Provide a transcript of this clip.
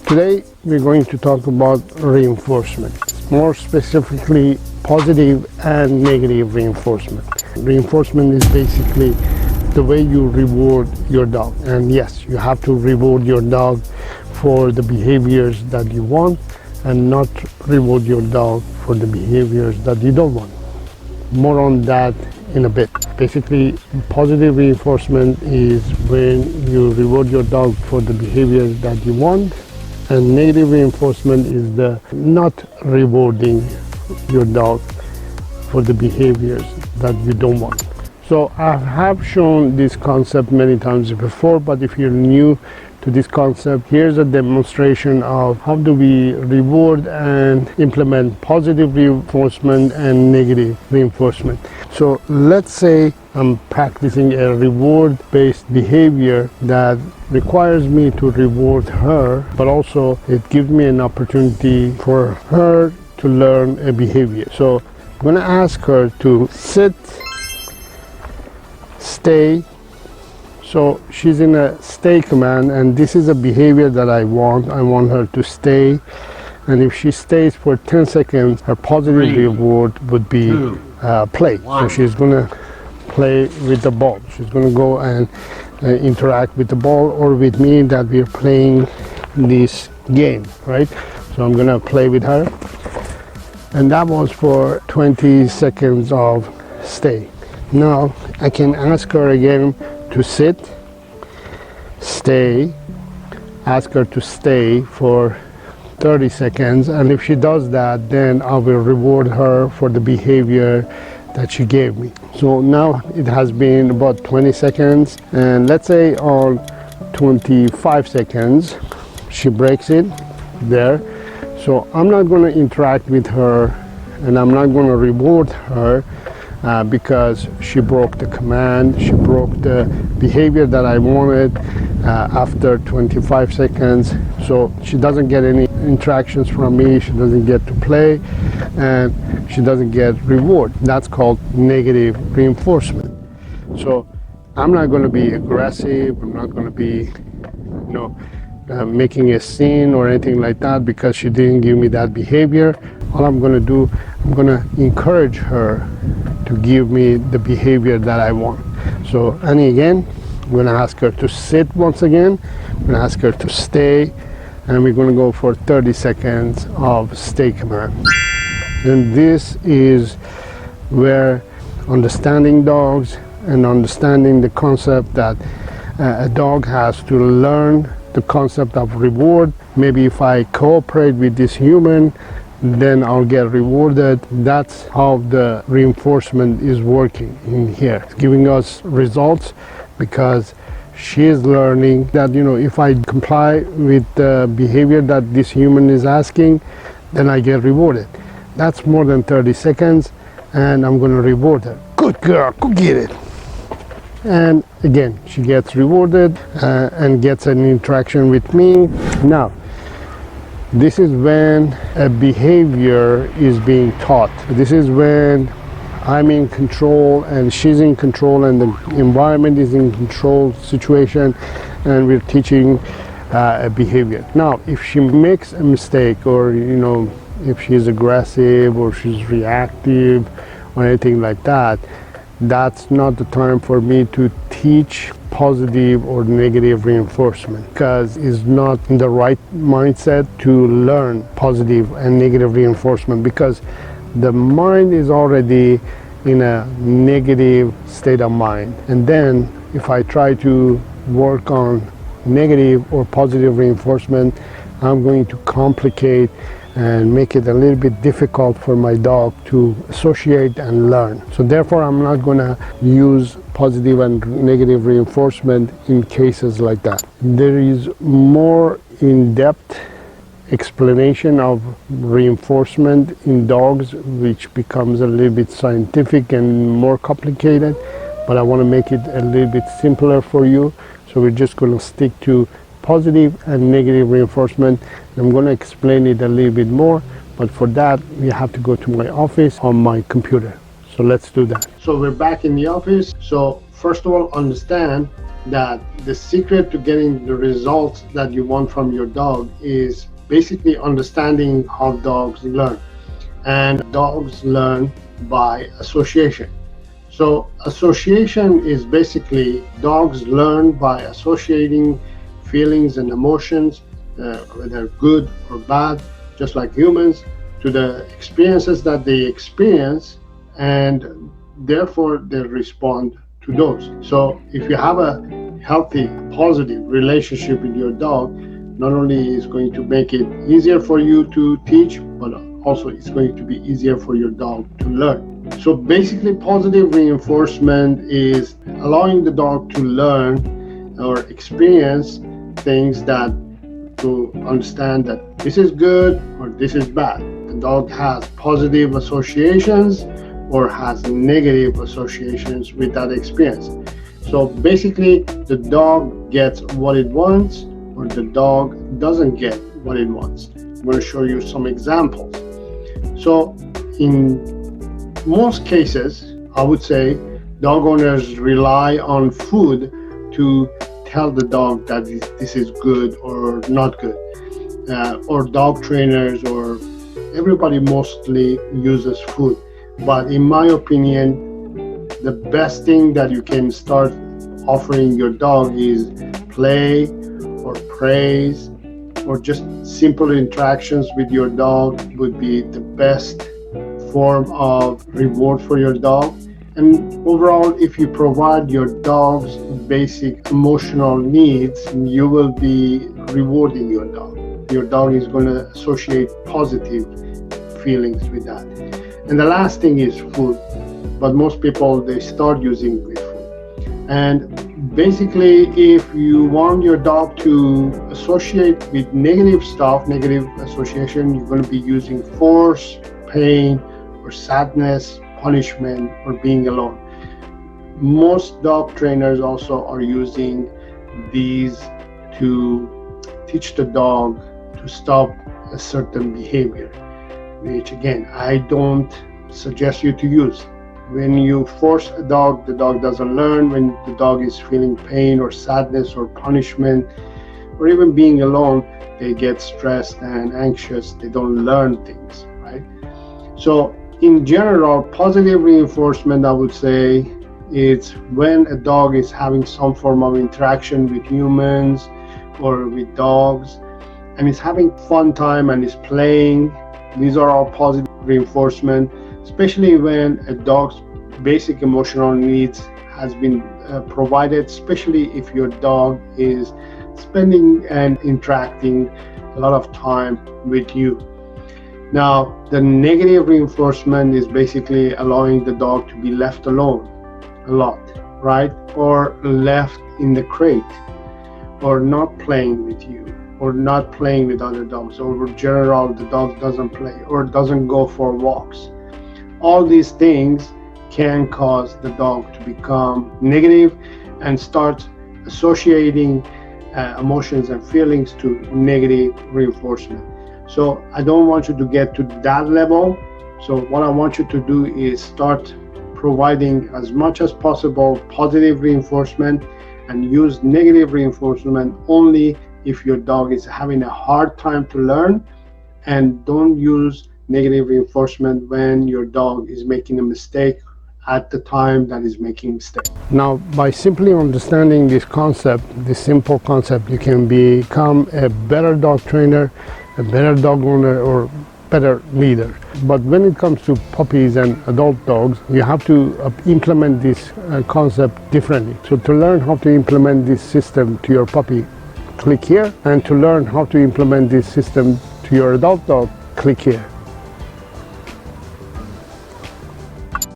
Today we're going to talk about reinforcement, more specifically positive and negative reinforcement. Reinforcement is basically the way you reward your dog. And yes, you have to reward your dog for the behaviors that you want and not reward your dog for the behaviors that you don't want. More on that in a bit. Basically, positive reinforcement is when you reward your dog for the behaviors that you want, and negative reinforcement is the not rewarding your dog for the behaviors that you don't want. So I have shown this concept many times before, but if you're new to this concept, here's a demonstration of how do we reward and implement positive reinforcement and negative reinforcement. So let's say I'm practicing a reward-based behavior that requires me to reward her, but also it gives me an opportunity for her to learn a behavior. So I'm going to ask her to sit, stay. So she's in a stay command, and this is a behavior that I want. I want her to stay, and if she stays for 10 seconds, her positive reward would be play. So she's going to play with the ball. She's going to go and interact with the ball or with me that we're playing this game, right? So I'm going to play with her, and that was for 20 seconds of stay. Now I can ask her again to sit, stay, ask her to stay for 30 seconds, and if she does that, then I will reward her for the behavior that she gave me. So now it has been about 20 seconds, and let's say on 25 seconds she breaks it there. So I'm not going to interact with her and I'm not going to reward her because she broke the command, she broke the behavior that I wanted after 25 seconds. So she doesn't get any interactions from me, she doesn't get to play, and she doesn't get reward. That's called negative reinforcement. So I'm not going to be aggressive, I'm not going to be, making a scene or anything like that because she didn't give me that behavior. All I'm going to do, I'm going to encourage her to give me the behavior that I want. So Annie, again, I'm going to ask her to sit once again, I'm going to ask her to stay, and we're going to go for 30 seconds of stay command. And this is where understanding dogs and understanding the concept that a dog has to learn the concept of reward. Maybe if I cooperate with this human, then I'll get rewarded. That's how the reinforcement is working in here. It's giving us results because she is learning that, if I comply with the behavior that this human is asking, then I get rewarded. That's more than 30 seconds, and I'm going to reward her. Good girl, go get it. And again, she gets rewarded and gets an interaction with me. Now, this is when a behavior is being taught. This is when I'm in control and she's in control and the environment is in control situation, and we're teaching a behavior. Now, if she makes a mistake, or if she's aggressive or she's reactive or anything like that, that's not the time for me to teach positive or negative reinforcement, because it's not in the right mindset to learn positive and negative reinforcement, because the mind is already in a negative state of mind. And then if I try to work on negative or positive reinforcement, I'm going to complicate and make it a little bit difficult for my dog to associate and learn. So therefore, I'm not going to use positive and negative reinforcement in cases like that. There is more in-depth explanation of reinforcement in dogs, which becomes a little bit scientific and more complicated, but I want to make it a little bit simpler for you. So we're just going to stick to positive and negative reinforcement. I'm going to explain it a little bit more, but for that we have to go to my office on my computer. So let's do that. So we're back in the office. So first of all, understand that the secret to getting the results that you want from your dog is basically understanding how dogs learn. And dogs learn by association. So association is basically dogs learn by associating feelings and emotions, whether good or bad, just like humans, to the experiences that they experience, and therefore they respond to those. So if you have a healthy, positive relationship with your dog, not only is going to make it easier for you to teach, but also it's going to be easier for your dog to learn. So basically, positive reinforcement is allowing the dog to learn or experience things that to understand that this is good or this is bad. The dog has positive associations or has negative associations with that experience. So basically, the dog gets what it wants or the dog doesn't get what it wants. I'm going to show you some examples. So in most cases, I would say dog owners rely on food to tell the dog that this is good or not good. Or dog trainers or everybody mostly uses food. But in my opinion, the best thing that you can start offering your dog is play or praise or just simple interactions with your dog would be the best form of reward for your dog. And overall, if you provide your dog's basic emotional needs, you will be rewarding your dog. Your dog is going to associate positive feelings with that. And the last thing is food. But most people, they start using with food. And basically, if you want your dog to associate with negative stuff, negative association, you're going to be using force, pain, or sadness, punishment, or being alone. Most dog trainers also are using these to teach the dog to stop a certain behavior, which again, I don't suggest you to use. When you force a dog, the dog doesn't learn. When the dog is feeling pain or sadness or punishment, or even being alone, they get stressed and anxious. They don't learn things, right? So in general, positive reinforcement, I would say, it's when a dog is having some form of interaction with humans or with dogs and is having fun time and is playing. These are all positive reinforcement, especially when a dog's basic emotional needs has been provided, especially if your dog is spending and interacting a lot of time with you. Now, the negative reinforcement is basically allowing the dog to be left alone a lot, right? Or left in the crate, or not playing with you, or not playing with other dogs, or in general, the dog doesn't play or doesn't go for walks. All these things can cause the dog to become negative and start associating emotions and feelings to negative reinforcement. So I don't want you to get to that level. So what I want you to do is start providing as much as possible positive reinforcement and use negative reinforcement only if your dog is having a hard time to learn, and don't use negative reinforcement when your dog is making a mistake at the time that is making mistake. Now, by simply understanding this concept, this simple concept, you can become a better dog trainer, a better dog owner, or better leader. But when it comes to puppies and adult dogs, you have to implement this concept differently. So to learn how to implement this system to your puppy, click here, and to learn how to implement this system to your adult dog, click here.